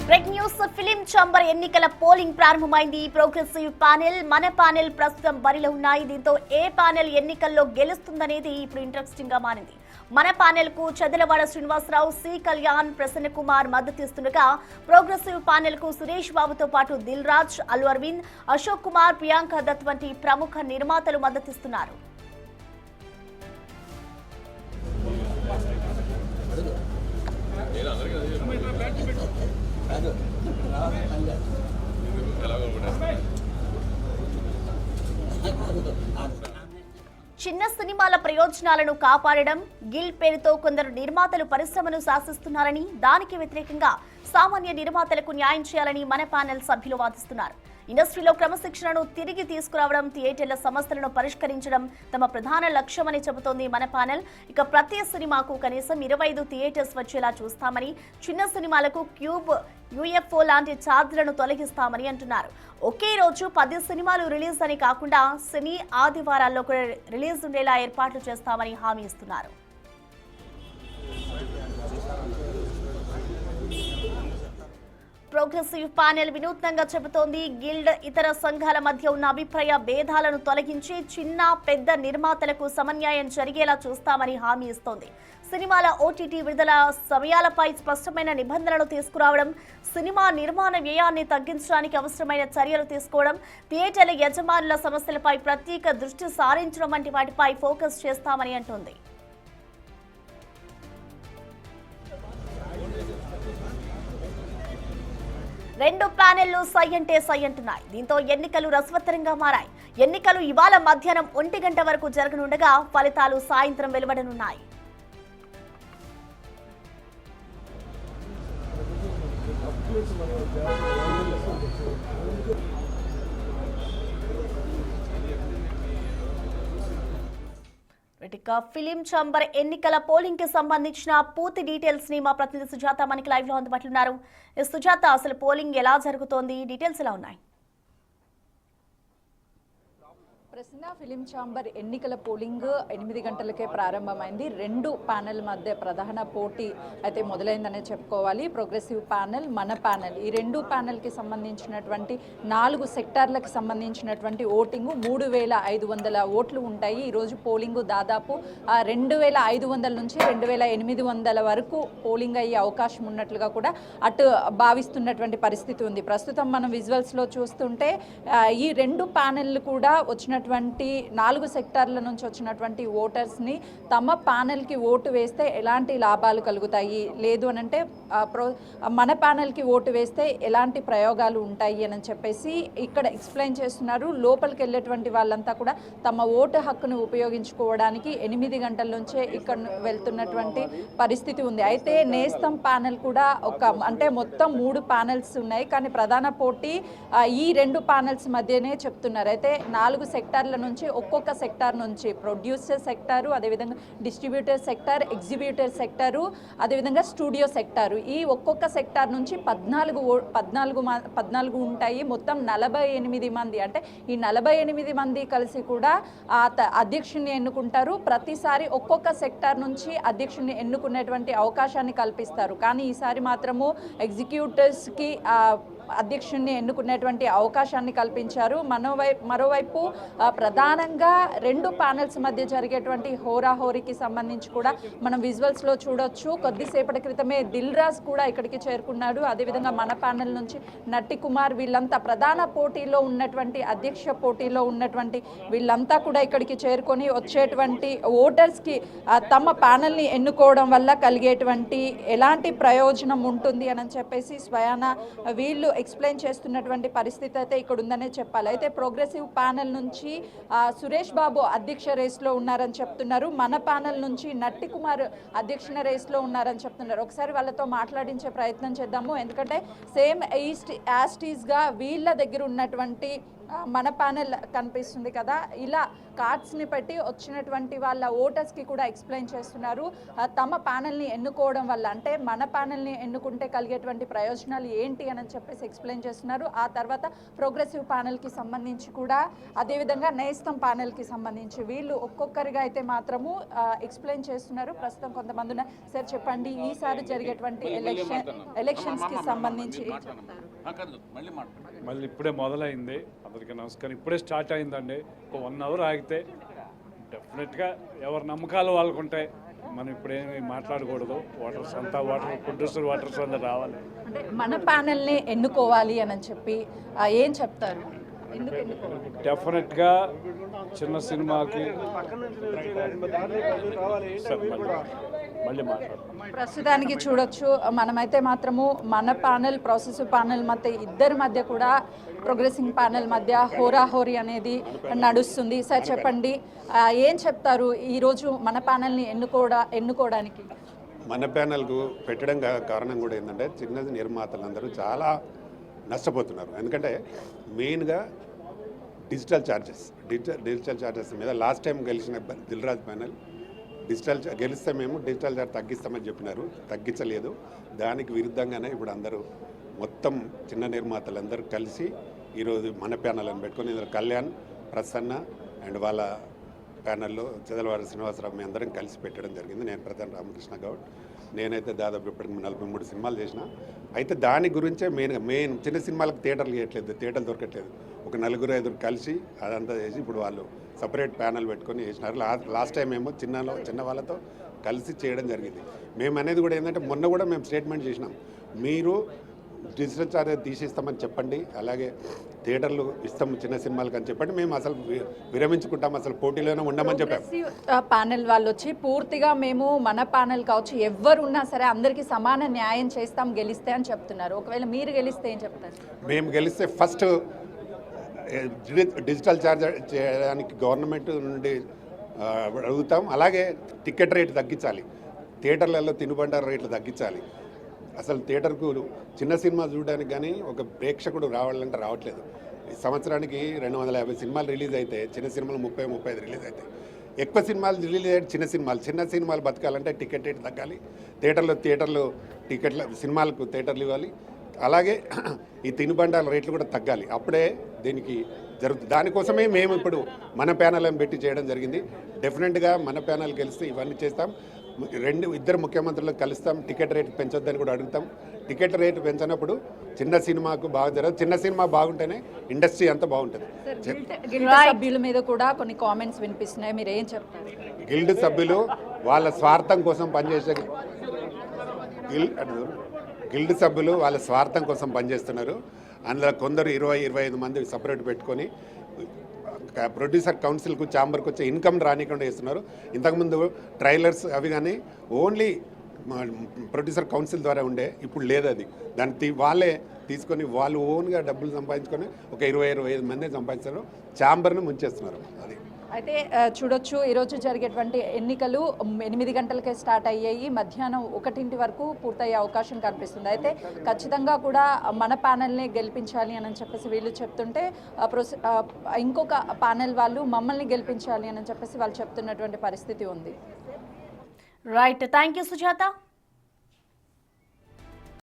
Break news film chamber ఎన్నికల polling ప్రారంభమైంది. Progressive panel, మన ప్యానెల్ ప్రస్తుతం బరిలో ఉన్నాయి. దీంతో ఏ ప్యానెల్ ఎన్నికల్లో గెలుస్తుందనేది ఇప్పుడు ఇంట్రెస్టింగ్ గా మారింది. మన ప్యానెల్ కు చదలవాడ శ్రీనివాసరావు, సి కళ్యాణ్, ప్రసన్న కుమార్ మద్దతిస్తుండగా ప్రోగ్రెసివ్ ప్యానెల్ కు సురేష్ బాబుతో పాటు దిల్ రాజ్, అల్లు అరవింద్, అశోక్ కుమార్, ప్రియాంక దత్ వంటి ప్రముఖ నిర్మాతలు మద్దతిస్తున్నారు. చిన్న సినిమాల ప్రయోజనాలను కాపాడడం, గిల్ పేరుతో కొందరు నిర్మాతలు పరిశ్రమను శాసిస్తున్నారని, దానికి వ్యతిరేకంగా సామాన్య నిర్మాతలకు న్యాయం చేయాలని మన ప్యానెల్ సభ్యులు వాదిస్తున్నారు. ఇండస్ట్రీలో క్రమశిక్షణను తిరిగి తీసుకురావడం, థియేటర్ల సమస్యలను పరిష్కరించడం తమ ప్రధాన లక్ష్యమని చెబుతోంది మన ప్యానెల్. ఇక ప్రతి సినిమాకు కనీసం 25 థియేటర్స్ వచ్చేలా చూస్తామని, చిన్న సినిమాలకు క్యూబ్, యూఎఫ్ఓ లాంటి ఛార్జీలను తొలగిస్తామని అంటున్నారు. ఒకే రోజు 10 సినిమాలు రిలీజ్ అని కాకుండా శని, ఆదివారాల్లో కూడా రిలీజ్ ఉండేలా ఏర్పాట్లు చేస్తామని హామీ ఇస్తున్నారు. ప్రోగ్రెసివ్ ప్యానెల్ వినూత్నంగా చెబుతోంది, గిల్డ్, ఇతర సంఘాల మధ్య ఉన్న అభిప్రాయ భేదాలను తొలగించి చిన్న పెద్ద నిర్మాతలకు సమన్యాయం జరిగేలా చూస్తామని హామీ ఇస్తోంది. సినిమాల ఓటీటీ విడుదల సమయాలపై స్పష్టమైన నిబంధనలు తీసుకురావడం, సినిమా నిర్మాణ వ్యయాన్ని తగ్గించడానికి అవసరమైన చర్యలు తీసుకోవడం, థియేటర్ల యజమానుల సమస్యలపై ప్రత్యేక దృష్టి సారించడం వంటి వాటిపై ఫోకస్ చేస్తామని అంటోంది. రెండు ప్యానెళ్లు సై అంటే సై అంటున్నాయి. దీంతో ఎన్నికలు రసవత్తరంగా మారాయి. ఎన్నికలు ఇవాళ మధ్యాహ్నం 1 గంట వరకు జరగనుండగా ఫలితాలు సాయంత్రం వెలువడనున్నాయి. ఫిలిం ఛాంబర్ ఎన్నికల పోలింగ్ కి సంబంధించిన పూర్తి డీటెయిల్స్ ని మా ప్రతినిధి సుజాత మనకి లైవ్ లో అందుబాటులో ఉన్నారు. సుజాత, అసలు పోలింగ్ ఎలా జరుగుతోంది, డీటెయిల్స్ ఎలా ఉన్నాయి? ప్రసన్న, ఫిలిం ఛాంబర్ ఎన్నికల పోలింగ్ 8 గంటలకే ప్రారంభమైంది. రెండు ప్యానెల్ మధ్య ప్రధాన పోటీ అయితే మొదలైందనే చెప్పుకోవాలి. ప్రోగ్రెసివ్ ప్యానెల్, మన ప్యానెల్, ఈ రెండు ప్యానెల్కి సంబంధించినటువంటి 4 సెక్టార్లకు సంబంధించినటువంటి ఓటింగు 3500 ఓట్లు ఉంటాయి. ఈరోజు పోలింగు దాదాపు 2500 నుంచి 2800 వరకు పోలింగ్ అయ్యే అవకాశం ఉన్నట్లుగా కూడా అటు భావిస్తున్నటువంటి పరిస్థితి ఉంది. ప్రస్తుతం మనం విజువల్స్లో చూస్తుంటే ఈ రెండు ప్యానెల్లు కూడా వచ్చినటువంటి 4 సెక్టార్ల నుంచి వచ్చినటువంటి ఓటర్స్ని తమ ప్యానెల్కి ఓటు వేస్తే ఎలాంటి లాభాలు కలుగుతాయి, లేదు అని అంటే మన ప్యానెల్కి ఓటు వేస్తే ఎలాంటి ప్రయోగాలు ఉంటాయి అని చెప్పేసి ఇక్కడ ఎక్స్ప్లెయిన్ చేస్తున్నారు. లోపలికి వెళ్ళేటువంటి వాళ్ళంతా కూడా తమ ఓటు హక్కును ఉపయోగించుకోవడానికి 8 గంటల నుంచే ఇక్కడ వెళ్తున్నటువంటి పరిస్థితి ఉంది. అయితే నేస్తం ప్యానెల్ కూడా అంటే మొత్తం 3 ప్యానెల్స్ ఉన్నాయి, కానీ ప్రధాన పోటీ ఈ రెండు ప్యానెల్స్ మధ్యనే చెప్తున్నారు. అయితే 4 సెక్టార్ల నుంచి ఒక్కొక్క సెక్టార్ నుంచి ప్రొడ్యూసర్ సెక్టారు, అదేవిధంగా డిస్ట్రిబ్యూటర్ సెక్టార్, ఎగ్జిబ్యూటర్ సెక్టారు, అదేవిధంగా స్టూడియో సెక్టారు, ఈ ఒక్కొక్క సెక్టార్ నుంచి 14 ఉంటాయి. మొత్తం 48 మంది, అంటే ఈ 48 మంది కలిసి కూడా అధ్యక్షుడిని ఎన్నుకుంటారు. ప్రతిసారి ఒక్కొక్క సెక్టార్ నుంచి అధ్యక్షుడిని ఎన్నుకునేటువంటి అవకాశాన్ని కల్పిస్తారు. కానీ ఈసారి మాత్రము ఎగ్జిక్యూటివ్స్కి అధ్యక్షుడిని ఎన్నుకునేటువంటి అవకాశాన్ని కల్పించారు. మరోవైపు ప్రధానంగా రెండు ప్యానెల్స్ మధ్య జరిగేటువంటి హోరాహోరీకి సంబంధించి కూడా మనం విజువల్స్లో చూడొచ్చు. కొద్దిసేపటి క్రితమే దిల్ రాజ్ కూడా ఇక్కడికి చేరుకున్నాడు. అదేవిధంగా మన ప్యానెల్ నుంచి నట్టి కుమార్, వీళ్ళంతా ప్రధాన పోటీలో ఉన్నటువంటి అధ్యక్ష పోటీలో ఉన్నటువంటి వీళ్ళంతా కూడా ఇక్కడికి చేరుకొని వచ్చేటువంటి ఓటర్స్కి తమ ప్యానెల్ని ఎన్నుకోవడం వల్ల కలిగేటువంటి ఎలాంటి ప్రయోజనం ఉంటుంది అని చెప్పేసి స్వయాన వీళ్ళు ఎక్స్ప్లెయిన్ చేస్తున్నటువంటి పరిస్థితి అయితే ఇక్కడ ఉందనే చెప్పాలి. అయితే ప్రోగ్రెసివ్ ప్యానెల్ నుంచి సురేష్ బాబు అధ్యక్ష రేస్లో ఉన్నారని చెప్తున్నారు. మన ప్యానెల్ నుంచి నట్టి కుమార్ అధ్యక్ష రేస్లో ఉన్నారని చెప్తున్నారు. ఒకసారి వాళ్ళతో మాట్లాడించే ప్రయత్నం చేద్దాము. ఎందుకంటే సేమ్ యాస్టీస్గా వీళ్ళ దగ్గర ఉన్నటువంటి మన ప్యానెల్ కనిపిస్తుంది కదా, ఇలా కార్డ్స్ని పెట్టి వచ్చినటువంటి వాళ్ళ ఓటర్స్కి కూడా ఎక్స్ప్లెయిన్ చేస్తున్నారు తమ ప్యానెల్ని ఎన్నుకోవడం వల్ల, అంటే మన ప్యానెల్ని ఎన్నుకుంటే కలిగేటువంటి ప్రయోజనాలు ఏంటి అని చెప్పేసి ఎక్స్ప్లెయిన్ చేస్తున్నారు. ఆ తర్వాత ప్రోగ్రెసివ్ ప్యానెల్కి సంబంధించి కూడా, అదేవిధంగా నేస్తం ప్యానెల్కి సంబంధించి వీళ్ళు ఒక్కొక్కరిగా అయితే మాత్రము ఎక్స్ప్లెయిన్ చేస్తున్నారు. ప్రస్తుతం కొంతమంది ఉన్నారు. సార్ చెప్పండి, ఈసారి జరిగేటువంటి ఎలక్షన్స్కి సంబంధించి మళ్ళీ ఇప్పుడే మొదలైంది. అందరికీ నమస్కారం. ఇప్పుడే స్టార్ట్ అయిందండి. ఒక 1 అవర్ ఆగితే డెఫినెట్గా ఎవరి నమ్మకాలు వాళ్ళకు ఉంటాయి. మనం ఇప్పుడేమి మాట్లాడకూడదు. ప్రొడ్యూసర్ వాటర్స్ అందరూ రావాలి. అంటే మన ప్యానెల్ని ఎన్నుకోవాలి అని చెప్పి ఏం చెప్తారు? ఎందుకు ఎన్నుకోవాలి? డెఫినెట్గా చిన్న సినిమాకి మళ్ళీ మాట్లాడతాం. ప్రస్తుతానికి చూడొచ్చు, మనమైతే మాత్రము మన ప్యానెల్, ప్రాసెసివ్ ప్యానెల్ మధ్య ఇద్దరి మధ్య కూడా ప్రోగ్రెసింగ్ ప్యానెల్ మధ్య హోరాహోరీ అనేది నడుస్తుంది. సార్ చెప్పండి, ఏం చెప్తారు ఈరోజు మన ప్యానెల్ని ఎన్నుకోవడానికి? మన ప్యానెల్కు పెట్టడం కారణం కూడా ఏంటంటే, చిన్న నిర్మాతలందరూ చాలా నష్టపోతున్నారు. ఎందుకంటే మెయిన్గా డిజిటల్ ఛార్జెస్ మీద లాస్ట్ టైం గెలిచిన దిల్రాజ్ ప్యానెల్ గెలిస్తే మేము డిజిటల్ ఛార్జ్ తగ్గిస్తామని చెప్పినారు, తగ్గించలేదు. దానికి విరుద్ధంగానే ఇప్పుడు అందరూ మొత్తం చిన్న నిర్మాతలందరూ కలిసి ఈరోజు మన ప్యానెల్ అని పెట్టుకొని ఇందులో కళ్యాణ్, ప్రసన్న అండ్ వాళ్ళ ప్యానెల్లో చెదలవారి శ్రీనివాసరావు మేము అందరం కలిసి పెట్టడం జరిగింది. నేను ప్రధాని రామకృష్ణ గౌడ్. నేనైతే దాదాపు ఇప్పటికి 43 సినిమాలు చేసిన. అయితే దాని గురించే మెయిన్ చిన్న సినిమాలకు థియేటర్లు చేయట్లేదు, థియేటర్లు దొరకట్లేదు. ఒక 4-5 కలిసి అదంతా చేసి ఇప్పుడు వాళ్ళు సపరేట్ ప్యానెల్ పెట్టుకొని చేసినారు. లాస్ట్ టైం ఏమో చిన్న వాళ్ళతో కలిసి చేయడం జరిగింది. మేము అనేది కూడా ఏంటంటే, మొన్న కూడా మేము స్టేట్మెంట్ చేసినాం, మీరు డిజిటల్ ఛార్జ్ తీసేస్తామని చెప్పండి, అలాగే థియేటర్లు ఇస్తాము చిన్న సినిమాలకు అని చెప్పండి. మేము అసలు విరమించుకుంటాం, అసలు పోటీలోనే ఉండమని చెప్పాము. ప్యానెల్ వాళ్ళు వచ్చి పూర్తిగా మేము మన ప్యానెల్ కావచ్చు ఎవరు ఉన్నా సరే అందరికీ సమాన న్యాయం చేస్తాం గెలిస్తే అని చెప్తున్నారు. ఒకవేళ మీరు గెలిస్తే ఏం చెప్తారు? మేము గెలిస్తే ఫస్ట్ డిజిటల్ ఛార్జ్ చేయడానికి గవర్నమెంట్ నుండి అడుగుతాం. అలాగే టికెట్ రేటు తగ్గించాలి, థియేటర్లలో తినుబండారు రేట్లు తగ్గించాలి. అసలు థియేటర్కు చిన్న సినిమా చూడడానికి కానీ ఒక ప్రేక్షకుడు రావాలంటే రావట్లేదు. ఈ సంవత్సరానికి 250 సినిమాలు రిలీజ్ అయితే చిన్న సినిమాలు 30-35 రిలీజ్ అవుతాయి. ఎక్కువ సినిమాలు రిలీజ్ అయ్యే చిన్న సినిమాలు బతకాలంటే టికెట్ రేటు తగ్గాలి, థియేటర్లు సినిమాలకు థియేటర్లు ఇవ్వాలి. అలాగే ఈ తినుబండాల రేట్లు కూడా తగ్గాలి, అప్పుడే దీనికి జరుగుతుంది. దానికోసమే మేము ఇప్పుడు మన ప్యానెల్ని పెట్టి చేయడం జరిగింది. డెఫినెట్గా మన ప్యానెల్ గెలిస్తే ఇవన్నీ చేస్తాం. ఇద్దరు ముఖ్యమంత్రులు కలుస్తాం. టికెట్ రేటు పెంచొద్దని కూడా అడుగుతాం. టికెట్ రేటు పెంచినప్పుడు చిన్న సినిమాకు బాగా జరగదు. చిన్న సినిమా బాగుంటేనే ఇండస్ట్రీ అంతా బాగుంటుంది. సభ్యుల మీద కూడా కొన్ని కామెంట్స్ వినిపిస్తున్నాయి, మీరు ఏం చెప్తారు? గిల్డ్ సభ్యులు వాళ్ళ స్వార్థం కోసం పనిచేసే గిల్డ్ సభ్యులు వాళ్ళ స్వార్థం కోసం పనిచేస్తున్నారు. అందులో కొందరు 20-25 మంది సపరేట్ పెట్టుకొని ప్రొడ్యూసర్ కౌన్సిల్కు ఛాంబర్కి వచ్చే ఇన్కమ్ రానికుండా చేస్తున్నారు. ఇంతకుముందు ట్రైలర్స్ అవి కానీ ఓన్లీ ప్రొడ్యూసర్ కౌన్సిల్ ద్వారా ఉండే, ఇప్పుడు లేదు అది. దాన్ని వాళ్ళే తీసుకొని వాళ్ళు ఓన్గా డబ్బులు సంపాదించుకొని ఒక 20-25 మంది సంపాదిస్తారు, ఛాంబర్ను ముంచేస్తున్నారు. అది అయితే చూడొచ్చు, ఈరోజు జరిగేటువంటి ఎన్నికలు 8 గంటలకే స్టార్ట్ అయ్యాయి, మధ్యాహ్నం 1 వరకు పూర్తయ్యే అవకాశం కనిపిస్తుంది. అయితే ఖచ్చితంగా కూడా మన ప్యానెల్ని గెలిపించాలి అని చెప్పేసి వీళ్ళు చెప్తుంటే, ఇంకొక ప్యానెల్ వాళ్ళు మమ్మల్ని గెలిపించాలి అని చెప్పేసి వాళ్ళు చెప్తున్నటువంటి పరిస్థితి ఉంది. Right, thank you Sujatha.